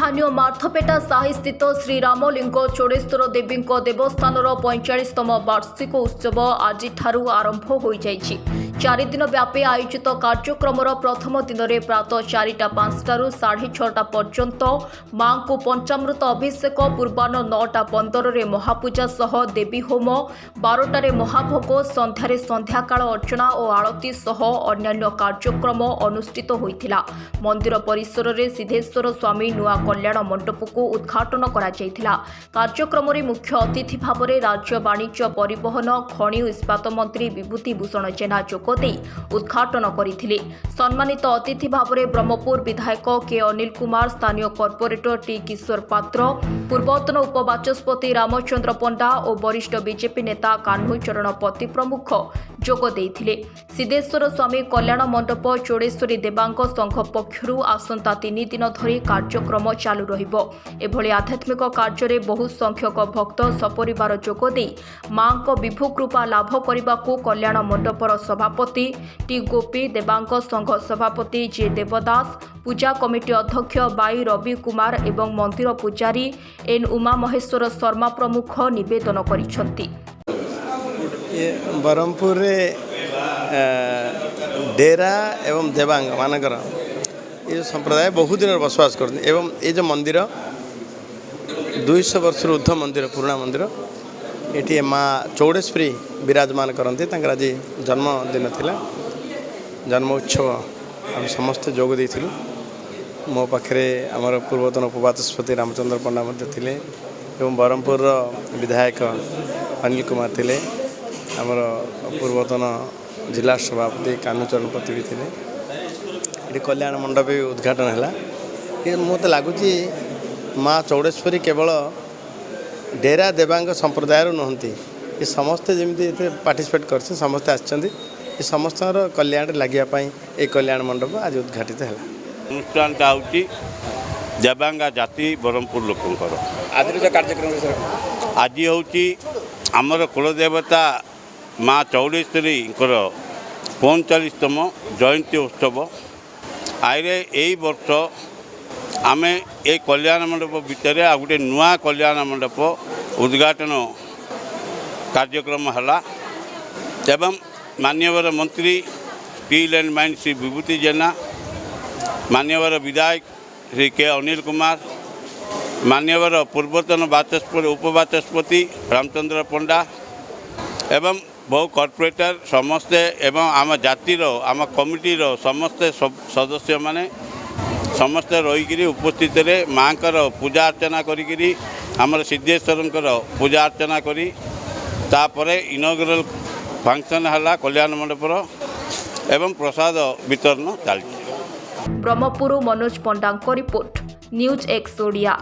स्थानीय मार्थपेटा साही स्थित श्रीरामलिंग चोड़ेश्वर देवी देवस्थान 45तम वार्षिक उत्सव आज आरंभ हो जाइछि। 4 दिन व्यापी आयोजित कार्यक्रम प्रथम दिन में प्रातः 4:05 6:30 पर्यंत मां को पंचामृत अभिषेक पूर्वाह्न 9:15 महापूजा सह देवी होम 12टारे महाभोग संध्यारे संध्याकाल अर्चना और आरती सह अन्यान्य कार्यक्रम अनुष्ठित होइथिला। मंदिर परिसर में सिद्धेश्वर स्वामी नुआ कल्याण मंडप को उद्घाटन करा जायथिला। कार्यक्रम में मुख्य अतिथि भाव में राज्य वाणिज्य परिवहन खनि इस्पात मंत्री विभूति भूषण जेना जोगदे उद्घाटन करथिले। सम्मानित अतिथि भाव में ब्रह्मपुर विधायक के अनिल कुमार, स्थानीय कॉर्पोरेटर टी किशोर पात्र, पूर्वतन उपबाचस्पति रामचंद्र पंडा और वरिष्ठ बीजेपी नेता कान्हू चरण पति प्रमुख जोग देइथिले। सिद्धेश्वर स्वामी कल्याण मंडप चोड़ेश्वरी देवांग संघ पक्षरु आसंता 3 दिन धरी कार्यक्रम चालू रहिबो। एभली आध्यात्मिक कार्य बहु संख्यक भक्त सपरिवार जोग दे मां को विभु कृपा लाभ करने कल्याण मंडपर सभापति टी गोपी, देवांग संघ सभापति जे देवदास, पूजा कमिटी अध्यक्ष बाई रवि कुमार एवं मंदिर पूजारी एन उमा महेश्वर शर्मा प्रमुख निवेदन करिसेंती। बरहमपुर डेरा एवं देवांग मानकर ये संप्रदाय बहुत दिन बसवास कर एवं ये जो मंदिर 200 वर्ष ऊर्ध मंदिर पुराणा मंदिर ये माँ चौड़ेश्वरी विराजमान करती। आज जन्मदिन थिला, जन्म उत्सव आम समस्ते जोग देइथिलु। मो पाखे आमर पूर्वतन उपबाचस्पति रामचंद्र पंडा थे एवं बरहमपुर विधायक अनिल कुमार थे, आमर पूर्वतन जिला सभापति कान्हू चरण पति भी थे। ये कल्याण मंडप उद्घाटन है। ये मत लगुच माँ चौड़ेश्वरी केवल डेरा देवांग संप्रदाय नुहति, ये समस्ते जमी पार्टिसिपेट कर समस्ते आसछन्ति। ये समस्त कल्याण लगे ये कल्याण मंडप आज उद्घाटित है। अनुष्ठान हूँ देवांगा जाति ब्रह्मपुर लोकंर आज कार्यक्रम आज हूँ आमर कुलदेवता माँ चौड़ेश्वरी 45तम जयंती उत्सव। आइरे यही वर्ष आम ये कल्याण मंडप भितर आ गोटे नुआ कल्याण मंडप उद्घाटन कार्यक्रम है एवं माननीय मंत्री स्टील एंड माइन श्री विभूति जेना, माननीय विधायक श्री के अनिल कुमार, माननीय पूर्वतन उपबाचस्पति रामचंद्र पंडा एवं बहु कॉर्पोरेटर समस्ते एवं आम जातिर आम कमिटीर समस्ते सदस्य माने समस्ते रहीकि उपस्थित माँ पूजा अर्चना करी आमर सिद्धेश्वर पूजा अर्चना करी तापरे इनॉग्रेल फंक्शन है कल्याण मंडपर एवं प्रसाद वितरण चलती। ब्रह्मपुर मनोज पंडा रिपोर्ट न्यूज एक्स ओडिया।